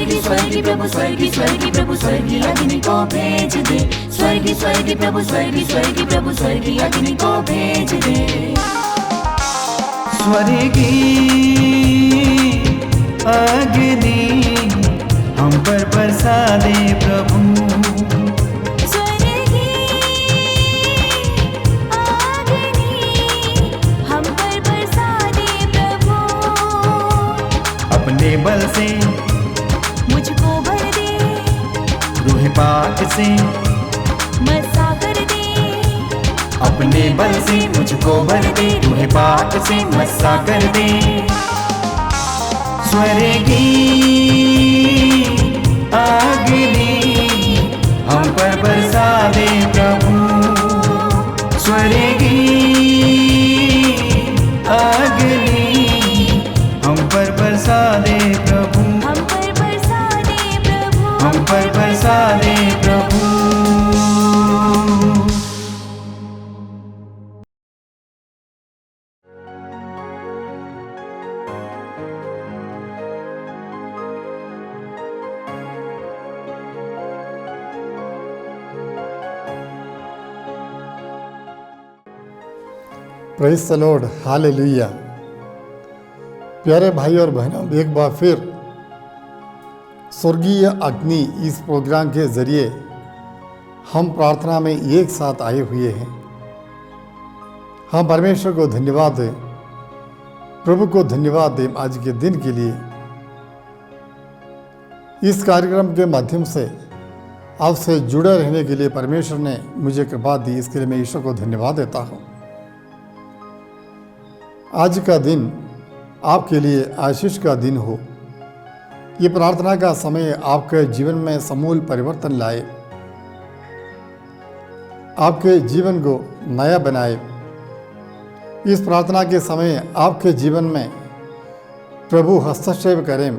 स्वर्गी स्वर्गी प्रभु स्वर्गी स्वर्गी प्रभु स्वर्गी अग्नि को भेज दे। स्वर्गी स्वर्गी प्रभु स्वर्गी स्वर्गी प्रभु स्वर्गी अग्नि को भेज दे। स्वर्गी अग्नि हम पर बरसा दे प्रभु। स्वर्गी अग्नि हम पर बरसा दे प्रभु। अपने बल से मुझको भर दे, रूह पाक से मसा कर दे। अपने बल से मुझको भर दे, रूह पाक से मसा कर दे। स्वर्गी अग्नि हम पर बरसा दे प्रभु। स्वर्गी अग्नि हम पर बरसा दे प्रभु। हम पर बरसा दे प्रभु। हम पर बरसा दे प्रभु। Praise the lord, hallelujah. प्यारे भाई और बहनों, एक बार फिर स्वर्गीय अग्नि इस प्रोग्राम के ज़रिए हम प्रार्थना में एक साथ आए हुए हैं। हम परमेश्वर को धन्यवाद दें, प्रभु को धन्यवाद दें आज के दिन के लिए। इस कार्यक्रम के माध्यम से आपसे जुड़े रहने के लिए परमेश्वर ने मुझे कृपा दी, इसके लिए मैं ईश्वर को धन्यवाद देता हूँ। आज का दिन आपके लिए आशीष का दिन हो। ये प्रार्थना का समय आपके जीवन में समूल परिवर्तन लाए, आपके जीवन को नया बनाए। इस प्रार्थना के समय आपके जीवन में प्रभु हस्तक्षेप करें,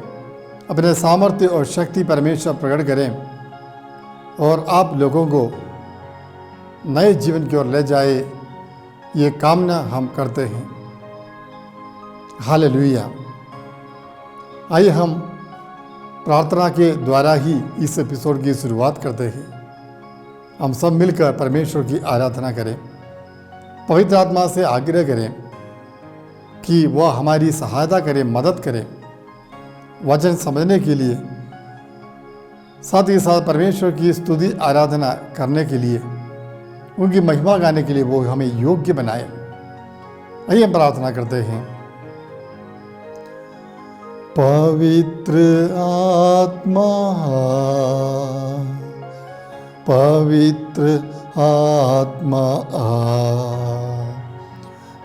अपने सामर्थ्य और शक्ति परमेश्वर प्रकट करें और आप लोगों को नए जीवन की ओर ले जाए, ये कामना हम करते हैं। हालेलुया। आइए हम प्रार्थना के द्वारा ही इस एपिसोड की शुरुआत करते हैं। हम सब मिलकर परमेश्वर की आराधना करें, पवित्र आत्मा से आग्रह करें कि वह हमारी सहायता करे, मदद करे वचन समझने के लिए, साथ ही साथ परमेश्वर की स्तुति आराधना करने के लिए, उनकी महिमा गाने के लिए वो हमें योग्य बनाए। आइए हम प्रार्थना करते हैं। पवित्र आत्मा, पवित्र आत्मा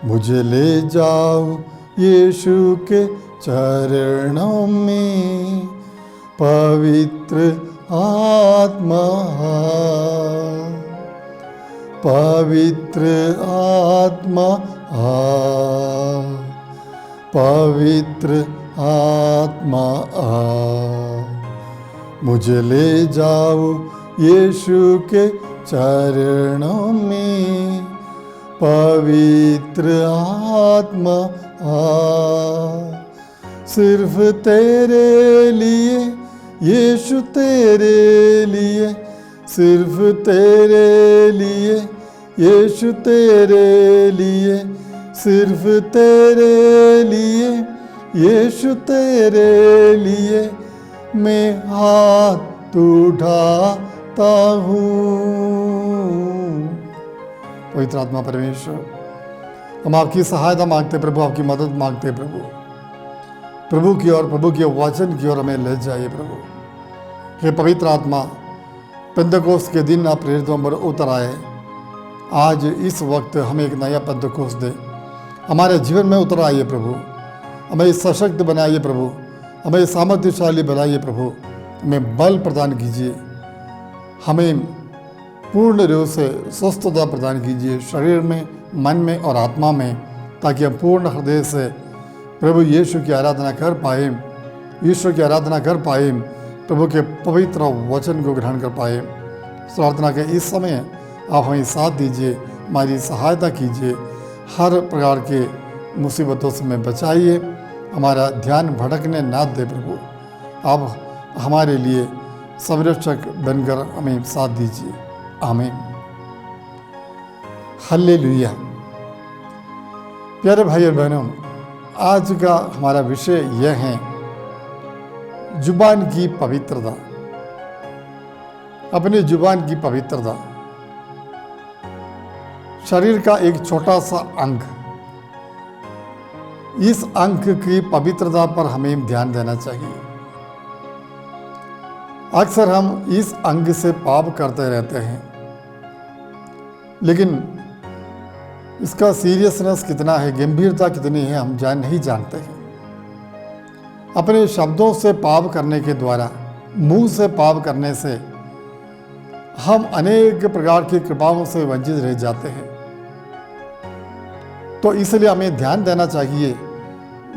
मुझे ले जाओ यीशु के चरणों में। पवित्र आत्मा, पवित्र आत्मा, पवित्र आत्मा मुझे ले जाओ यीशु के चरणों में। पवित्र आत्मा सिर्फ तेरे लिए यीशु, तेरे लिए, सिर्फ तेरे लिए यीशु, तेरे लिए, सिर्फ तेरे लिए यीशु, तेरे लिए मैं हाथ उठाता हूँ। पवित्र आत्मा परमेश्वर, हम आपकी सहायता मांगते प्रभु, आपकी मदद मांगते प्रभु। प्रभु की ओर, प्रभु के वचन की ओर हमें ले जाइए प्रभु। हे पवित्र आत्मा, पेंतकोस्त के दिन आप प्रेरितों पर उतर आए। आज इस वक्त हमें एक नया पेंतकोस्त दे, हमारे जीवन में उतर आइए प्रभु। हमें सशक्त बनाइए प्रभु, हमें सामर्थ्यशाली बनाइए प्रभु। हमें बल प्रदान कीजिए, हमें पूर्ण रूप से स्वस्थता प्रदान कीजिए शरीर में, मन में और आत्मा में, ताकि हम पूर्ण हृदय से प्रभु यीशु की आराधना कर पाए, ईश्वर की आराधना कर पाए, प्रभु के पवित्र वचन को ग्रहण कर पाए। प्रार्थना के इस समय आप हमें साथ दीजिए, हमारी सहायता कीजिए, हर प्रकार के मुसीबतों से हमें बचाइए, हमारा ध्यान भटकने ना दे प्रभु। आप हमारे लिए संरक्षक बनकर हमें साथ दीजिए। आमीन। हालेलुया। प्यारे भाई और बहनों, आज का हमारा विषय यह है जुबान की पवित्रता। अपनी जुबान की पवित्रता शरीर का एक छोटा सा अंग, इस अंग की पवित्रता पर हमें ध्यान देना चाहिए। अक्सर हम इस अंग से पाप करते रहते हैं, लेकिन इसका सीरियसनेस कितना है, गंभीरता कितनी है, हम नहीं जानते हैं। अपने शब्दों से पाप करने के द्वारा, मुंह से पाप करने से हम अनेक प्रकार की कृपाओं से वंचित रह जाते हैं। तो इसलिए हमें ध्यान देना चाहिए,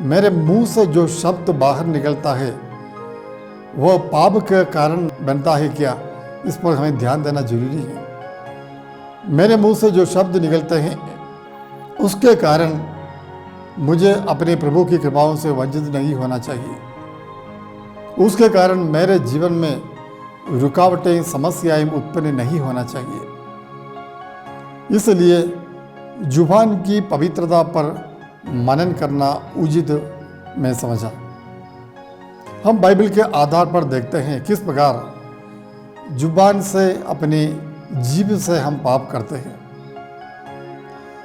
मेरे मुंह से जो शब्द बाहर निकलता है वह पाप का कारण बनता है क्या, इस पर हमें ध्यान देना जरूरी है। मेरे मुंह से जो शब्द निकलते हैं उसके कारण मुझे अपने प्रभु की कृपाओं से वंचित नहीं होना चाहिए। उसके कारण मेरे जीवन में रुकावटें, समस्याएं उत्पन्न नहीं होना चाहिए। इसलिए जुबान की पवित्रता पर मनन करना उचित मैं समझा। हम बाइबल के आधार पर देखते हैं किस प्रकार जुबान से, अपनी जीभ से हम पाप करते हैं।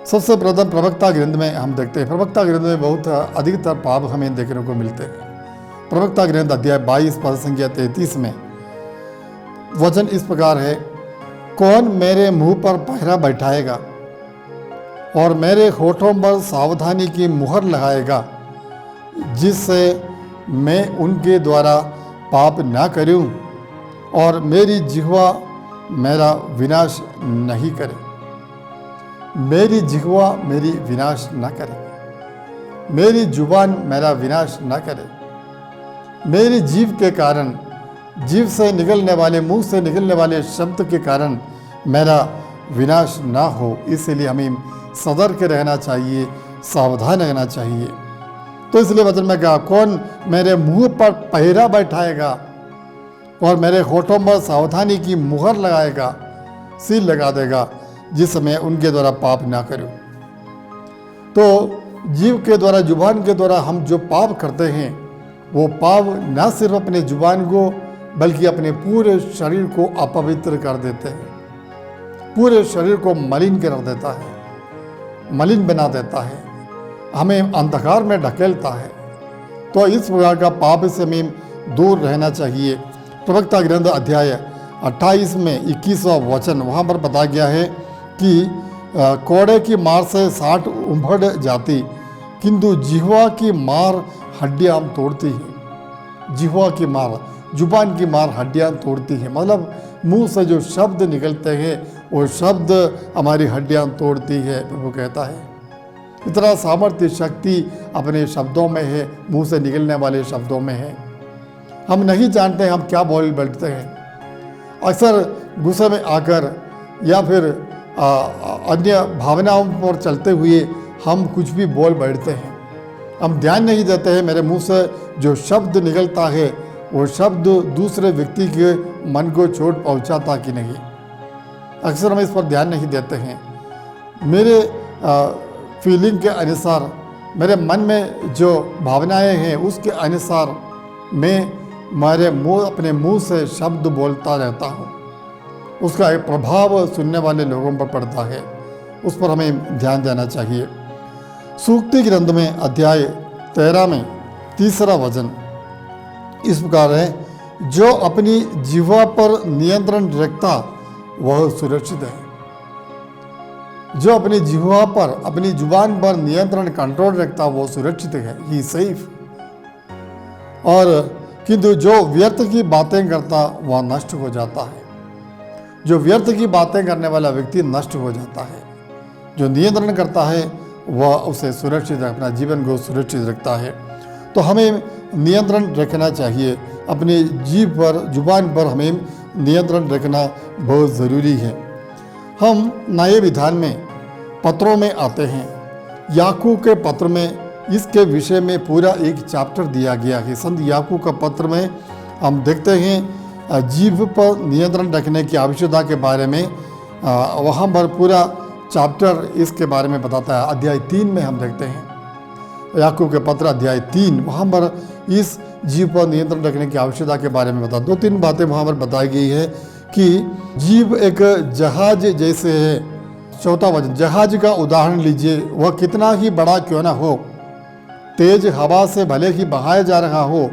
सबसे प्रथम प्रवक्ता ग्रंथ में हम देखते हैं, प्रवक्ता ग्रंथ में बहुत अधिकतर पाप हमें देखने को मिलते हैं। प्रवक्ता ग्रंथ अध्याय 22 पद संख्या 33 में वचन इस प्रकार है, कौन मेरे मुंह पर पहरा बैठाएगा और मेरे होठों पर सावधानी की मुहर लगाएगा, जिससे मैं उनके द्वारा पाप ना करूं और मेरी जिह्वा मेरा विनाश नहीं करे। मेरी जिह्वा मेरी विनाश न करे, मेरी जुबान मेरा विनाश न करे। मेरी जीभ के कारण, जीभ से निकलने वाले, मुंह से निकलने वाले शब्द के कारण मेरा विनाश ना हो। इसलिए हमें सतर्क रहना चाहिए, सावधान रहना चाहिए। तो इसलिए वचन में कहा, कौन मेरे मुंह पर पहरा बैठाएगा और मेरे होठों पर सावधानी की मुहर लगाएगा, सील लगा देगा, जिस मैं उनके द्वारा पाप ना करूं। तो जीव के द्वारा, जुबान के द्वारा हम जो पाप करते हैं, वो पाप न सिर्फ अपने जुबान को बल्कि अपने पूरे शरीर को अपवित्र कर देते हैं, पूरे शरीर को मलिन कर देता है, मलिन बना देता है, हमें अंधकार में ढकेलता है। तो इस प्रकार का पाप से हमें दूर रहना चाहिए। प्रवक्ता ग्रंथ अध्याय 28 में 21वां वचन, वहाँ पर बताया गया है कि कोड़े की मार से 60 उभड़ जाती, किंतु जिह्वा की मार हड्डियाँ तोड़ती है। जिह्वा की मार, जुबान की मार हड्डियाँ तोड़ती है। मतलब मुंह से जो शब्द निकलते हैं वो शब्द हमारी हड्डियाँ तोड़ती है, वो कहता है। इतना सामर्थ्य, शक्ति अपने शब्दों में है, मुंह से निकलने वाले शब्दों में है। हम नहीं जानते हम क्या बोल बैठते हैं। अक्सर गुस्से में आकर या फिर अन्य भावनाओं पर चलते हुए हम कुछ भी बोल बैठते हैं। हम ध्यान नहीं देते हैं मेरे मुंह से जो शब्द निकलता है वो शब्द दूसरे व्यक्ति के मन को चोट पहुंचाता कि नहीं। अक्सर हम इस पर ध्यान नहीं देते हैं। मेरे फीलिंग के अनुसार, मेरे मन में जो भावनाएं हैं उसके अनुसार मैं अपने मुंह से शब्द बोलता रहता हूँ। उसका एक प्रभाव सुनने वाले लोगों पर पड़ता है, उस पर हमें ध्यान देना चाहिए। सूक्ति ग्रंथ में अध्याय 13 में 3रा वचन इस प्रकार है, जो अपनी जिह्वा पर नियंत्रण रखता वह सुरक्षित है। जो अपनी जिह्वा पर, अपनी जुबान पर नियंत्रण, कंट्रोल रखता वो सुरक्षित है, ही सेफ। और किंतु जो व्यर्थ की बातें करता वह नष्ट हो जाता है। जो व्यर्थ की बातें करने वाला व्यक्ति नष्ट हो जाता है। जो नियंत्रण करता है वह उसे सुरक्षित, अपना जीवन को सुरक्षित रखता है। तो हमें नियंत्रण रखना चाहिए, अपनी जीभ पर, जुबान पर हमें नियंत्रण रखना बहुत ज़रूरी है। हम नए विधान में पत्रों में आते हैं। याकूब के पत्र में इसके विषय में पूरा एक चैप्टर दिया गया है। संत याकूब का पत्र में हम देखते हैं जीभ पर नियंत्रण रखने की आवश्यकता के बारे में वहाँ पर पूरा चैप्टर इसके बारे में बताता है। अध्याय 3 में हम देखते हैं याकूब के पत्र अध्याय 3, वहाँ पर इस जीभ पर नियंत्रण रखने की आवश्यकता के बारे में बता 2-3 बातें वहाँ पर बताई गई है कि जीभ एक जहाज जैसे है। चौथा वचन, जहाज का उदाहरण लीजिए, वह कितना ही बड़ा क्यों ना हो, तेज हवा से भले ही बहाया जा रहा हो,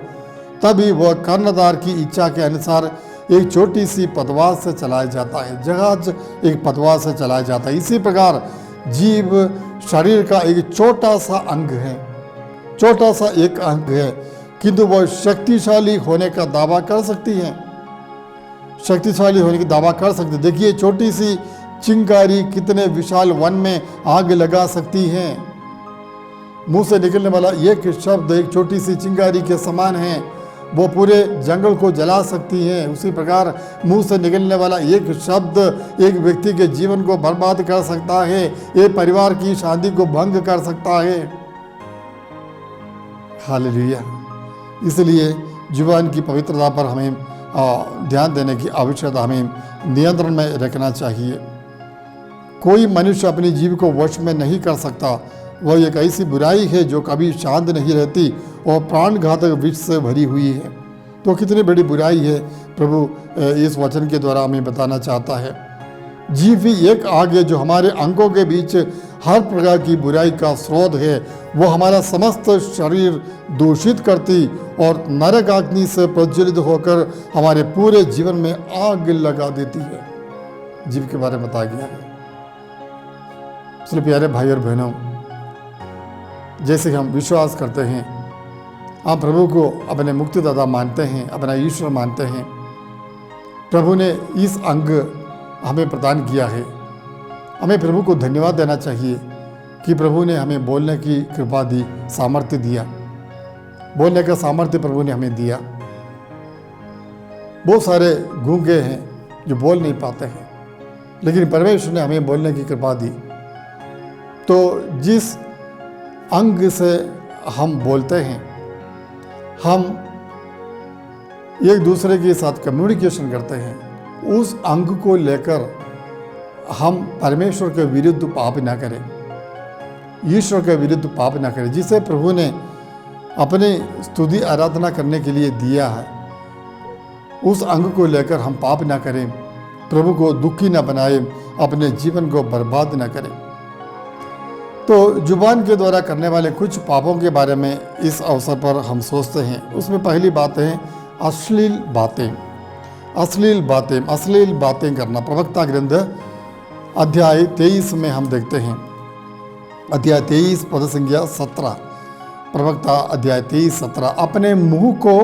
तभी वह कर्णधार की इच्छा के अनुसार एक छोटी सी पतवार से चलाया जाता है। जहाज एक पतवार से चलाया जाता है। इसी प्रकार जीभ शरीर का एक छोटा सा अंग है, छोटा सा एक अंग है, किंतु वह शक्तिशाली होने का दावा कर सकती है, शक्तिशाली होने की दावा कर सकती है। देखिए छोटी सी चिंगारी कितने विशाल वन में आग लगा सकती है। मुंह से निकलने वाला एक शब्द एक छोटी सी चिंगारी के समान है, वो पूरे जंगल को जला सकती है। उसी प्रकार मुंह से निकलने वाला एक शब्द एक व्यक्ति के जीवन को बर्बाद कर सकता है, एक परिवार की शांति को भंग कर सकता है। हालेलुया। इसलिए जुबान की पवित्रता पर हमें ध्यान देने की आवश्यकता, हमें नियंत्रण में रखना चाहिए। कोई मनुष्य अपनी जीभ को वश में नहीं कर सकता। वह एक ऐसी बुराई है जो कभी शांत नहीं रहती और प्राणघातक विष से भरी हुई है। तो कितनी बड़ी बुराई है प्रभु इस वचन के द्वारा हमें बताना चाहता है। जीभ ही एक आग है जो हमारे अंगों के बीच हर प्रकार की बुराई का स्रोत है। वो हमारा समस्त शरीर दूषित करती और नरक अग्नि से प्रज्वलित होकर हमारे पूरे जीवन में आग लगा देती है। जीभ के बारे में बताया गया है। इसलिए प्यारे भाई और बहनों, जैसे हम विश्वास करते हैं, हम प्रभु को अपने मुक्तिदाता मानते हैं, अपना ईश्वर मानते हैं, प्रभु ने इस अंग हमें प्रदान किया है। हमें प्रभु को धन्यवाद देना चाहिए कि प्रभु ने हमें बोलने की कृपा दी, सामर्थ्य दिया। बोलने का सामर्थ्य प्रभु ने हमें दिया। बहुत सारे गूंगे हैं जो बोल नहीं पाते हैं, लेकिन परमेश्वर ने हमें बोलने की कृपा दी। तो जिस अंग से हम बोलते हैं, हम एक दूसरे के साथ कम्युनिकेशन करते हैं, उस अंग को लेकर हम परमेश्वर के विरुद्ध पाप ना करें, ईश्वर के विरुद्ध पाप ना करें। जिसे प्रभु ने अपनी स्तुति आराधना करने के लिए दिया है, उस अंग को लेकर हम पाप ना करें, प्रभु को दुखी ना बनाए, अपने जीवन को बर्बाद ना करें। तो जुबान के द्वारा करने वाले कुछ पापों के बारे में इस अवसर पर हम सोचते हैं। उसमें पहली बात है अश्लील बातें। अश्लील बातें करना। प्रवक्ता ग्रंथ अध्याय 23 में हम देखते हैं, अध्याय 23 पद संख्या 17। प्रवक्ता अध्याय 23:17, अपने मुंह को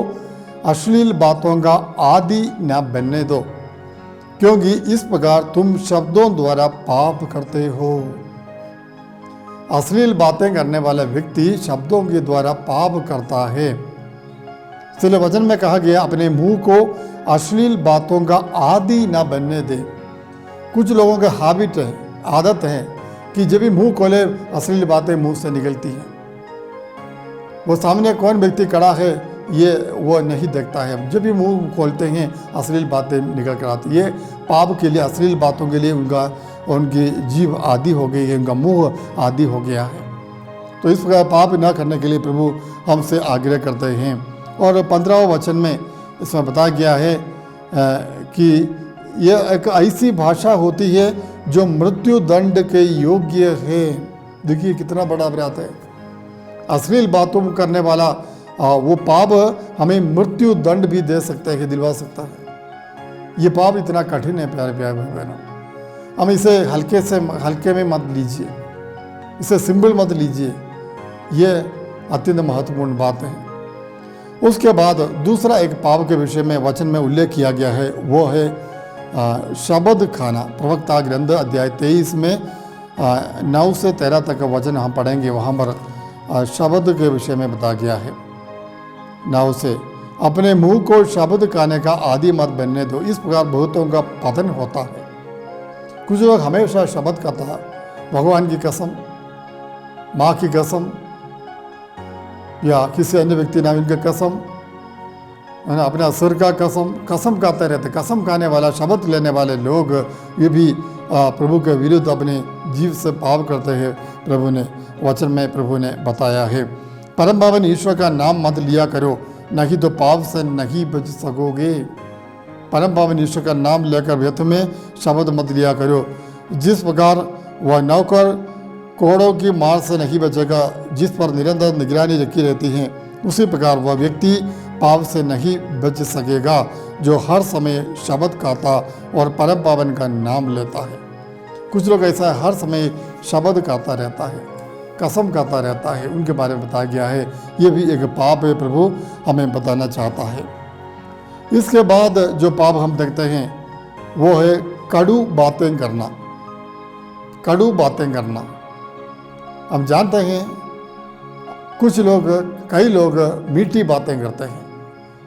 अश्लील बातों का आदि न बनने दो, क्योंकि इस प्रकार तुम शब्दों द्वारा पाप करते हो। अश्लील बातें करने वाला व्यक्ति शब्दों के द्वारा पाप करता है। इसलिए वचन में कहा गया अपने मुंह को अश्लील बातों का आदि ना बनने दे। कुछ लोगों का हैबिट है, आदत है कि जब भी मुंह खोले अश्लील बातें मुंह से निकलती हैं। वो सामने कौन व्यक्ति खड़ा है ये वो नहीं देखता है, जब भी मुंह खोलते हैं अश्लील बातें निकल कर आती। ये पाप के लिए, अश्लील बातों के लिए उनकी जीभ आदि हो गई है, उनका मुंह आदि हो गया है। तो इस प्रकार पाप न करने के लिए प्रभु हमसे आग्रह करते हैं। और 15वें वचन में इसमें बताया गया है कि यह एक ऐसी भाषा होती है जो मृत्यु दंड के योग्य है। देखिए कितना बड़ा अपराध है। अश्लील बातों करने वाला वो पाप हमें मृत्यु दंड भी दे सकता है, दिलवा सकता है। ये पाप इतना कठिन है प्यारे प्यारे भाई बहनों। हम इसे हल्के में मत लीजिए, इसे सिंपल मत लीजिए। ये अत्यंत महत्वपूर्ण बात है। उसके बाद दूसरा एक पाप के विषय में वचन में उल्लेख किया गया है, वो है शब्द खाना। प्रवक्ता ग्रंथ अध्याय 23 में 9 से 13 तक वचन हम पढ़ेंगे। वहाँ पर शब्द के विषय में बताया गया है। 9 से, अपने मुंह को शब्द खाने का आदि मत बनने दो, इस प्रकार बहुतों का पतन होता है। कुछ लोग हमेशा शब्द खाता है, भगवान की कसम, माँ की कसम या किसी अन्य व्यक्ति नाम इनकी कसम, है ना, अपने सिर का कसम खाते रहते, कसम खाने वाला, शपथ लेने वाले लोग ये भी प्रभु के विरुद्ध अपने जीव से पाप करते हैं। प्रभु ने वचन में प्रभु ने बताया है, परम पावन ईश्वर का नाम मत लिया करो, नहीं तो पाप से नहीं बच सकोगे। परम पावन ईश्वर का नाम लेकर व्यर्थ में शब्द मत लिया करो। जिस प्रकार वह नौकर कोड़ों की मार से नहीं बचेगा, जिस पर निरंतर निगरानी रखी रहती है, उसी प्रकार वह व्यक्ति पाप से नहीं बच सकेगा जो हर समय शब्द खाता और परम पावन का नाम लेता है। कुछ लोग ऐसा हर समय शब्द खाता रहता है, कसम खाता रहता है, उनके बारे में बताया गया है ये भी एक पाप है, प्रभु हमें बताना चाहता है। इसके बाद जो पाप हम देखते हैं वो है कड़ू बातें करना। कड़ू बातें करना, हम जानते हैं कुछ लोग, कई लोग मीठी बातें करते हैं,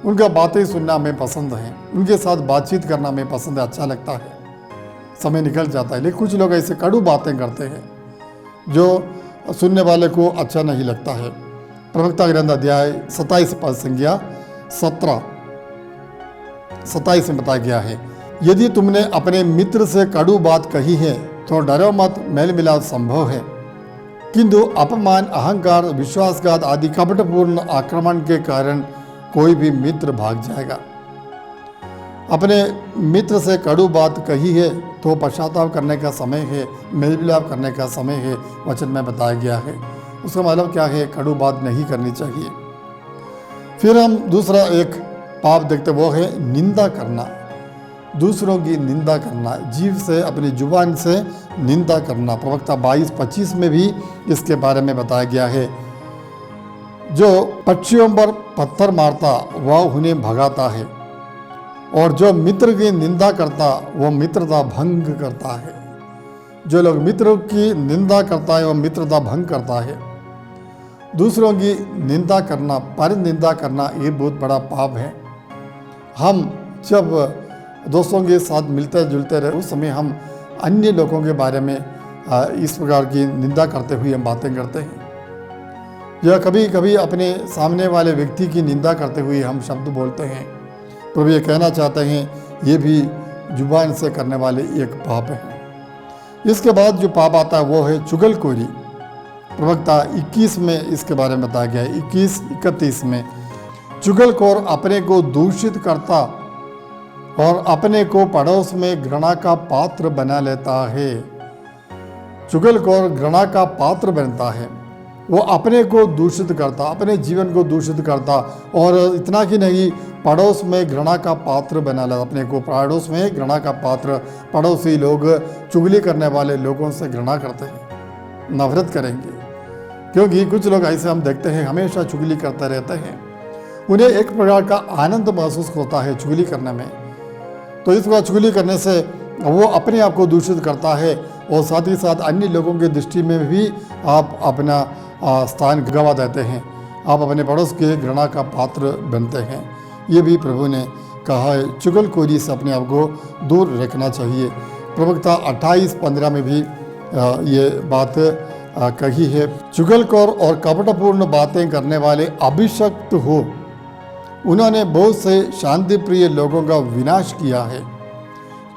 उनका बातें सुनना हमें पसंद है, उनके साथ बातचीत करना हमें पसंद है, अच्छा लगता है, समय निकल जाता है। लेकिन कुछ लोग ऐसे कड़ू बातें करते हैं जो सुनने वाले को अच्छा नहीं लगता है। प्रवक्ता ग्रंथ अध्याय 27 पद संज्ञा 17-27 में बताया गया है, यदि तुमने अपने मित्र से कड़ू बात कही है तो डरो मत, मेल मिलाप संभव है, किंतु अपमान, अहंकार, विश्वासघात आदि कपटपूर्ण आक्रमण के कारण कोई भी मित्र भाग जाएगा। अपने मित्र से कड़ू बात कही है तो पश्चाताप करने का समय है, मेल मिलाप करने का समय है, वचन में बताया गया है। उसका मतलब क्या है? कड़ू बात नहीं करनी चाहिए। फिर हम दूसरा एक पाप देखते, वो है निंदा करना, दूसरों की निंदा करना, जीव से, अपनी जुबान से निंदा करना। प्रवक्ता 22-25 में भी इसके बारे में बताया गया है, जो पक्षियों पर पत्थर मारता वह उन्हें भगाता है, और जो मित्र की निंदा करता वह मित्रता भंग करता है। जो लोग मित्र की निंदा करता है वह मित्रता भंग करता है। दूसरों की निंदा करना, पर निंदा करना, ये बहुत बड़ा पाप है। हम जब दोस्तों के साथ मिलते जुलते रहे, उस समय हम अन्य लोगों के बारे में इस प्रकार की निंदा करते हुए हम बातें करते हैं, या कभी कभी अपने सामने वाले व्यक्ति की निंदा करते हुए हम शब्द बोलते हैं। प्रभु ये कहना चाहते हैं ये भी जुबान से करने वाले एक पाप है। इसके बाद जो पाप आता है वो है चुगलखोरी। प्रवक्ता 21 में इसके बारे में बताया गया है, 21-31 में, चुगलखोर अपने को दूषित करता और अपने को पड़ोस में घृणा का पात्र बना लेता है। चुगलखोर घृणा का पात्र बनता है, वो अपने को दूषित करता, अपने जीवन को दूषित करता, और इतना कि नहीं, पड़ोस में घृणा का पात्र बना लेता, अपने को पड़ोस में घृणा का पात्र। पड़ोसी लोग चुगली करने वाले लोगों से घृणा करते हैं, नफरत करेंगे, क्योंकि कुछ लोग ऐसे हम देखते हैं हमेशा चुगली करते रहते हैं। उन्हें एक प्रकार का आनंद महसूस होता है चुगली करने में, तो इस बार चुगली करने से वो अपने आप को दूषित करता है, और साथ ही साथ अन्य लोगों की दृष्टि में भी आप अपना स्थान गंवा देते हैं, आप अपने पड़ोस के घृणा का पात्र बनते हैं। ये भी प्रभु ने कहा है, चुगलखोरी से अपने आप को दूर रखना चाहिए। प्रवक्ता 28-15 में भी ये बात कही है, चुगलखोर और कपटपूर्ण बातें करने वाले अभिशप्त हो, उन्होंने बहुत से शांति प्रिय लोगों का विनाश किया है।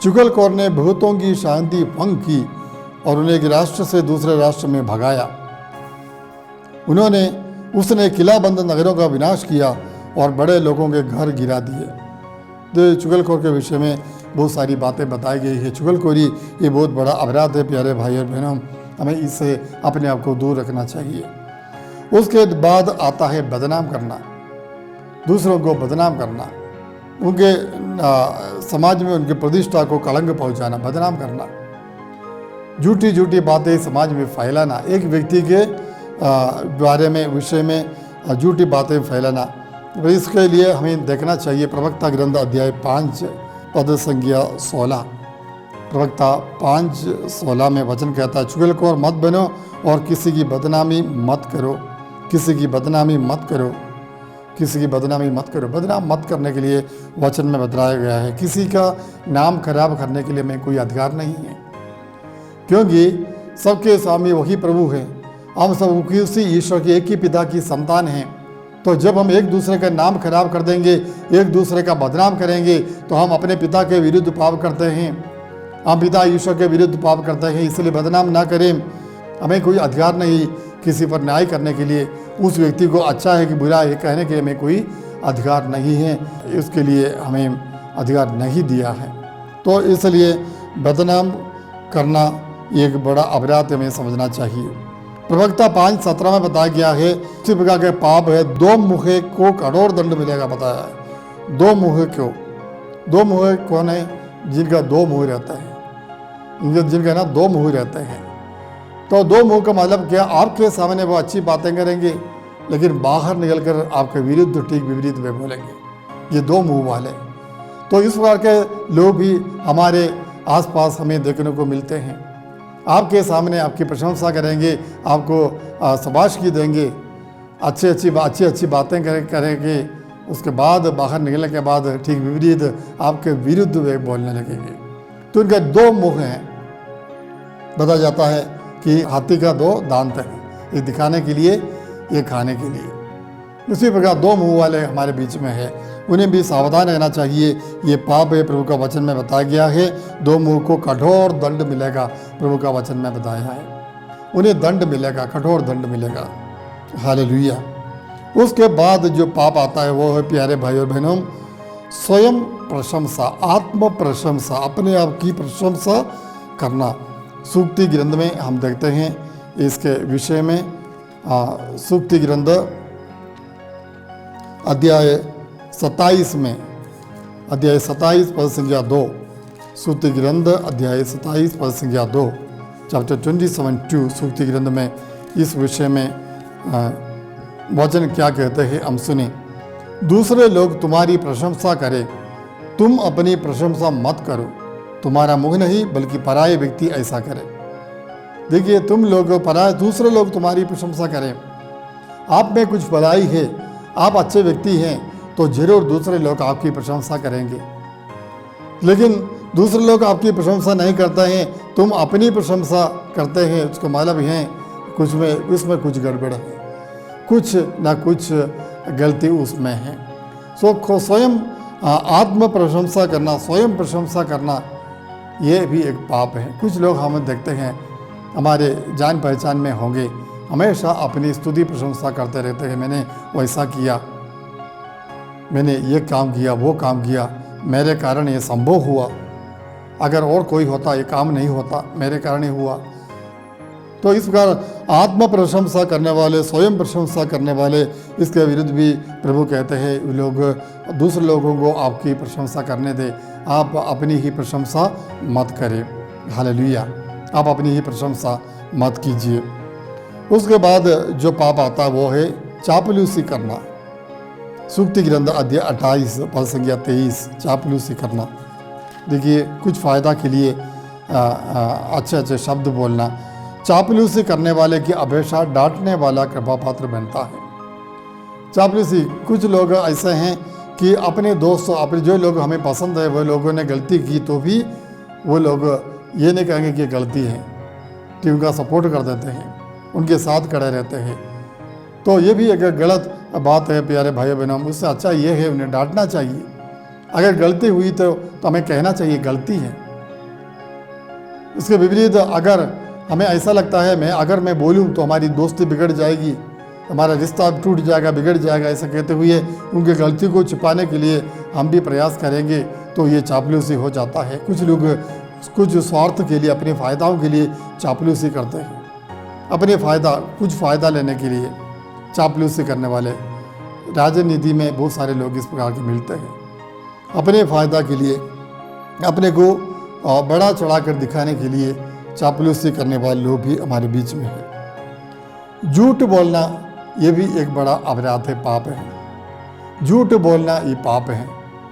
चुगलखोर ने बहुतों की शांति भंग की और उन्हें एक राष्ट्र से दूसरे राष्ट्र में भगाया। उसने किलाबंद नगरों का विनाश किया और बड़े लोगों के घर गिरा दिए। तो चुगलखोर के विषय में बहुत सारी बातें बताई गई है। चुगलखोरी ये बहुत बड़ा अपराध है प्यारे भाई और बहनों, हमें इससे अपने आप को दूर रखना चाहिए। उसके बाद आता है बदनाम करना, दूसरों को बदनाम करना, उनके समाज में उनकी प्रतिष्ठा को कलंक पहुंचाना, बदनाम करना, झूठी झूठी बातें समाज में फैलाना, एक व्यक्ति के बारे में, विषय में झूठी बातें फैलाना। इसके लिए हमें देखना चाहिए प्रवक्ता ग्रंथ अध्याय 5 पद संज्ञा 16। प्रवक्ता 5:16 में वचन कहता है, चुगलखोर मत बनो और किसी की बदनामी मत करो, किसी की बदनामी मत करो, किसी की बदनामी मत करो। बदनाम मत करने के लिए वचन में बताया गया है। किसी का नाम खराब करने के लिए हमें कोई अधिकार नहीं है, क्योंकि सबके स्वामी वही प्रभु है। हम सब उसी ईश्वर के एक ही पिता की संतान हैं, तो जब हम एक दूसरे का नाम खराब कर देंगे, एक दूसरे का बदनाम करेंगे, तो हम अपने पिता के विरुद्ध पाप करते हैं। हम पिता ईश्वर के विरुद्ध पाप करते हैं, इसलिए बदनाम ना करें। हमें कोई अधिकार नहीं किसी पर न्याय करने के लिए। उस व्यक्ति को अच्छा है कि बुरा है कहने के लिए हमें कोई अधिकार नहीं है, इसके लिए हमें अधिकार नहीं दिया है। तो इसलिए बदनाम करना एक बड़ा अपराध हमें समझना चाहिए। प्रवक्ता 5:17 में बताया गया है, इसी प्रकार के पाप है, दो मुहे को कठोर दंड मिलेगा बताया है। दो मुहे क्यों? दो मुहे कौन है? जिनका दो मुँह रहता है, जिनका ना दो मुँह रहते हैं। तो दो मुँह का मतलब क्या? आपके सामने वो अच्छी बातें करेंगे, लेकिन बाहर निकलकर आपके विरुद्ध ठीक विपरीत में बोलेंगे। ये दो मुँह वाले। तो इस प्रकार के लोग भी हमारे आसपास हमें देखने को मिलते हैं। आपके सामने आपकी प्रशंसा करेंगे, आपको शाबाशी देंगे, अच्छी बातें करेंगे, उसके बाद बाहर निकलने के बाद ठीक विपरीत आपके विरुद्ध वे बोलने लगेंगे। तो इनके दो मुँह हैं। बताया जाता है कि हाथी का दो दांत हैं, एक दिखाने के लिए, एक खाने के लिए। इसी प्रकार दो मुँह वाले हमारे बीच में है, उन्हें भी सावधान रहना चाहिए। ये पाप है, प्रभु का वचन में बताया गया है। दो मुँह को कठोर दंड मिलेगा, प्रभु का वचन में बताया है। उन्हें दंड मिलेगा, कठोर दंड मिलेगा। हालेलुया। उसके बाद जो पाप आता है वो है, प्यारे भाई और बहनों, स्वयं प्रशंसा, आत्म प्रशंसा, अपने आप की प्रशंसा करना। सूक्ति ग्रंथ में हम देखते हैं इसके विषय में। सूक्ति ग्रंथ अध्याय 27 में, अध्याय 27 पद संख्या 2, सूक्ति ग्रंथ अध्याय 27 पद संख्या 2, चैप्टर 27:2 सूक्ति ग्रंथ में इस विषय में वचन क्या कहते हैं हम सुने। दूसरे लोग तुम्हारी प्रशंसा करें, तुम अपनी प्रशंसा मत करो। तुम्हारा मुँह नहीं बल्कि पराये व्यक्ति ऐसा करे। देखिए, तुम लोग पराये, दूसरे लोग तुम्हारी प्रशंसा करें। आप में कुछ भलाई है, आप अच्छे व्यक्ति हैं, तो जरूर दूसरे लोग आपकी प्रशंसा करेंगे। लेकिन दूसरे लोग आपकी प्रशंसा नहीं करते हैं, तुम अपनी प्रशंसा करते हैं, उसको मतलब है कुछ में, उसमें कुछ गड़बड़ है, कुछ ना कुछ गलती उसमें है। सो स्वयं आत्म प्रशंसा करना, स्वयं प्रशंसा करना, ये भी एक पाप है। कुछ लोग हम देखते हैं हमारे जान पहचान में होंगे, हमेशा अपनी स्तुति प्रशंसा करते रहते हैं। मैंने वैसा किया, मैंने ये काम किया, वो काम किया, मेरे कारण ये संभव हुआ, अगर और कोई होता ये काम नहीं होता, मेरे कारण ही हुआ। तो इस प्रकार आत्म प्रशंसा करने वाले, स्वयं प्रशंसा करने वाले, इसके विरुद्ध भी प्रभु कहते हैं लोग दूसरे लोगों को आपकी प्रशंसा करने दें, आप अपनी ही प्रशंसा मत करें। हालेलुया। आप अपनी ही प्रशंसा मत कीजिए। उसके बाद जो पाप आता है वो है चापलूसी करना। सूक्ति ग्रंथ अध्याय 28 पद संख्या 23, चापलूसी करना। देखिए, कुछ फ़ायदा के लिए अच्छे अच्छे शब्द बोलना। चापलूसी करने वाले की अपेक्षा डांटने वाला कृपा पात्र बनता है। चापलूसी, कुछ लोग ऐसे हैं कि अपने दोस्तों, अपने जो लोग हमें पसंद है, वो लोगों ने गलती की तो भी वो लोग ये नहीं कहेंगे कि गलती है, कि उनका सपोर्ट कर देते हैं, उनके साथ खड़े रहते हैं। तो ये भी एक गलत बात है प्यारे भाई बहनों। उससे अच्छा ये है उन्हें डांटना चाहिए। अगर गलती हुई तो हमें कहना चाहिए गलती है। इसके विपरीत अगर हमें ऐसा लगता है अगर मैं बोलूं तो हमारी दोस्ती बिगड़ जाएगी, हमारा रिश्ता टूट जाएगा, बिगड़ जाएगा, ऐसा कहते हुए उनकी गलती को छिपाने के लिए हम भी प्रयास करेंगे, तो ये चापलूसी हो जाता है। कुछ लोग कुछ स्वार्थ के लिए, अपने फ़ायदाओं के लिए चापलूसी करते हैं, अपने कुछ फ़ायदा लेने के लिए चापलूसी करने वाले। राजनीति में बहुत सारे लोग इस प्रकार के मिलते हैं, अपने फ़ायदा के लिए, अपने को बड़ा चढ़ाकर दिखाने के लिए चापलूसी करने वाले लोग भी हमारे बीच में हैं। झूठ बोलना ये भी एक बड़ा अपराध है, पाप है। झूठ बोलना ये पाप है।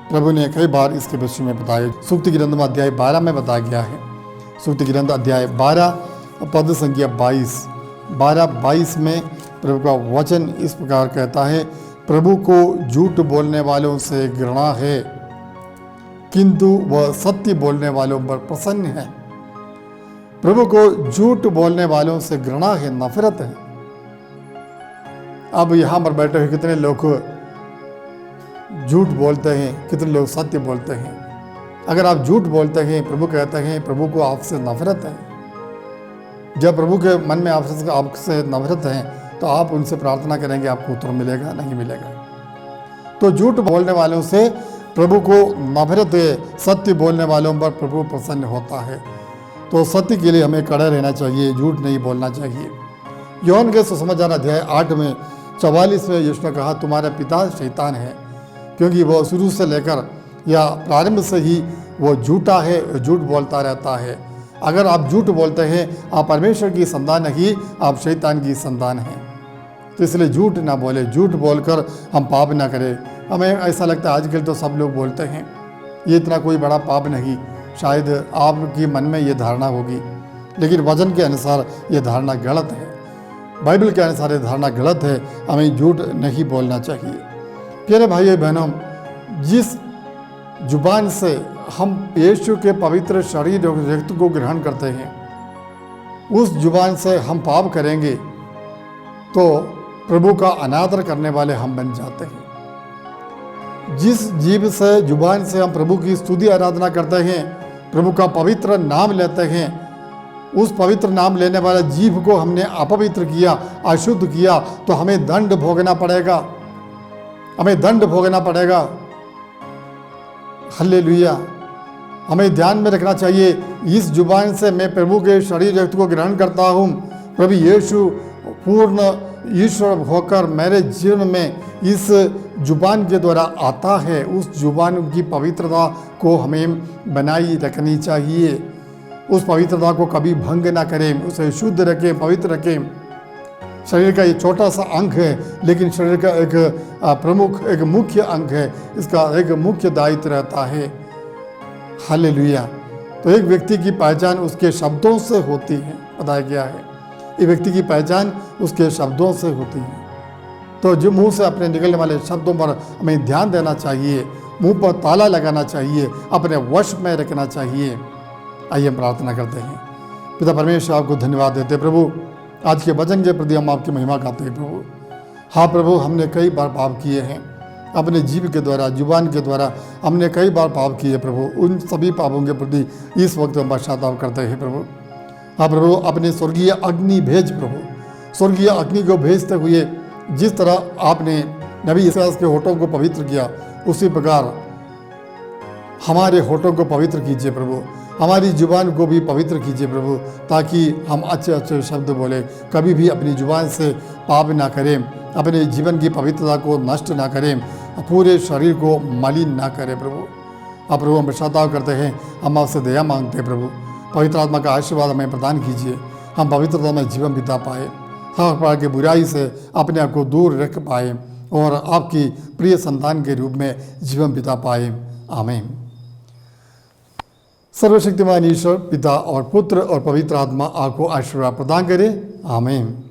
प्रभु ने कई बार इसके विषय में बताया। सूक्ति ग्रंथ में अध्याय 12 में बताया गया है। सूक्ति ग्रंथ अध्याय 12 पद संख्या 22 में प्रभु का वचन इस प्रकार कहता है, प्रभु को झूठ बोलने वालों से घृणा है, किंतु वह सत्य बोलने वालों पर प्रसन्न है। प्रभु को झूठ बोलने वालों से घृणा है, नफरत है। अब यहाँ पर बैठे हुए कितने लोग झूठ बोलते हैं, कितने लोग सत्य बोलते हैं। अगर आप झूठ बोलते हैं, प्रभु कहते हैं प्रभु को आपसे नफरत है। जब प्रभु के मन में आपसे नफरत है तो आप उनसे प्रार्थना करेंगे, आपको उत्तर मिलेगा? नहीं मिलेगा। तो झूठ बोलने वालों से प्रभु को नफरत है, सत्य बोलने वालों पर प्रभु प्रसन्न होता है। तो सत्य के लिए हमें कड़े रहना चाहिए, झूठ नहीं बोलना चाहिए। यूहन्ना के सुसमाचार अध्याय 8 में 44 में यीशु ने कहा, तुम्हारा पिता शैतान है, क्योंकि वो शुरू से लेकर या प्रारंभ से ही वो झूठा है, झूठ बोलता रहता है। अगर आप झूठ बोलते हैं, आप परमेश्वर की संतान नहीं, आप शैतान की संतान हैं। तो इसलिए झूठ ना बोले, झूठ बोलकर हम पाप ना करें। हमें ऐसा लगता है आजकल तो सब लोग बोलते हैं, ये इतना कोई बड़ा पाप नहीं। शायद आपकी मन में ये धारणा होगी, लेकिन वचन के अनुसार ये धारणा गलत है। बाइबल के अनुसार ये धारणा गलत है। हमें झूठ नहीं बोलना चाहिए। प्यारे भाइयों बहनों, जिस जुबान से हम यीशु के पवित्र शरीर और रक्त को ग्रहण करते हैं, उस जुबान से हम पाप करेंगे तो प्रभु का अनादर करने वाले हम बन जाते हैं। जिस जीभ से, जुबान से हम प्रभु की स्तुति आराधना करते हैं, प्रभु का पवित्र नाम लेते हैं, उस पवित्र नाम लेने वाले जीभ को हमने अपवित्र किया, अशुद्ध किया, तो हमें दंड भोगना पड़ेगा, हमें दंड भोगना पड़ेगा। हालेलुया। हमें ध्यान में रखना चाहिए, इस जुबान से मैं प्रभु के शरीर रक्त को ग्रहण करता हूँ। प्रभु यीशु पूर्ण ईश्वर होकर मेरे जीवन में इस जुबान के द्वारा आता है। उस जुबान की पवित्रता को हमें बनाई रखनी चाहिए। उस पवित्रता को कभी भंग ना करें, उसे शुद्ध रखें, पवित्र रखें। शरीर का ये छोटा सा अंग है, लेकिन शरीर का एक प्रमुख, एक मुख्य अंग है। इसका एक मुख्य दायित्व रहता है। हालेलुया। तो एक व्यक्ति की पहचान उसके शब्दों से होती है। बताया गया है, एक व्यक्ति की पहचान उसके शब्दों से होती है। तो जो मुंह से अपने निकलने वाले शब्दों पर हमें ध्यान देना चाहिए, मुंह पर ताला लगाना चाहिए, अपने वश में रखना चाहिए। आइए हम प्रार्थना करते हैं। पिता परमेश्वर, आपको धन्यवाद देते प्रभु, आज के वचन के प्रति हम आपकी महिमा गाते हैं प्रभु। हाँ प्रभु, हमने कई बार पाप किए हैं, अपने जीव के द्वारा, जुबान के द्वारा हमने कई बार पाप किए प्रभु। उन सभी पापों के प्रति इस वक्त हम पश्चाताप करते हैं प्रभु। हाँ प्रभु, अपने स्वर्गीय अग्नि भेज प्रभु। स्वर्गीय अग्नि को भेजते हुए जिस तरह आपने नबी इस्राएल के होठों को पवित्र किया, उसी प्रकार हमारे होठों को पवित्र कीजिए प्रभु। हमारी जुबान को भी पवित्र कीजिए प्रभु, ताकि हम अच्छे अच्छे शब्द बोले, कभी भी अपनी जुबान से पाप ना करें, अपने जीवन की पवित्रता को नष्ट ना करें, पूरे शरीर को मलिन ना करें प्रभु। अब प्रभु हम पश्चाताप करते हैं, हम आपसे दया मांगते हैं प्रभु। पवित्र आत्मा का आशीर्वाद हमें प्रदान कीजिए, हम पवित्रता में जीवन बिता पाए, हर प्रकार की बुराई से अपने आप को दूर रख पाए और आपकी प्रिय संतान के रूप में जीवन बिता पाए। आमीन। सर्वशक्तिमान ईश्वर पिता और पुत्र और पवित्र आत्मा आपको आशीर्वाद प्रदान करे। आमीन।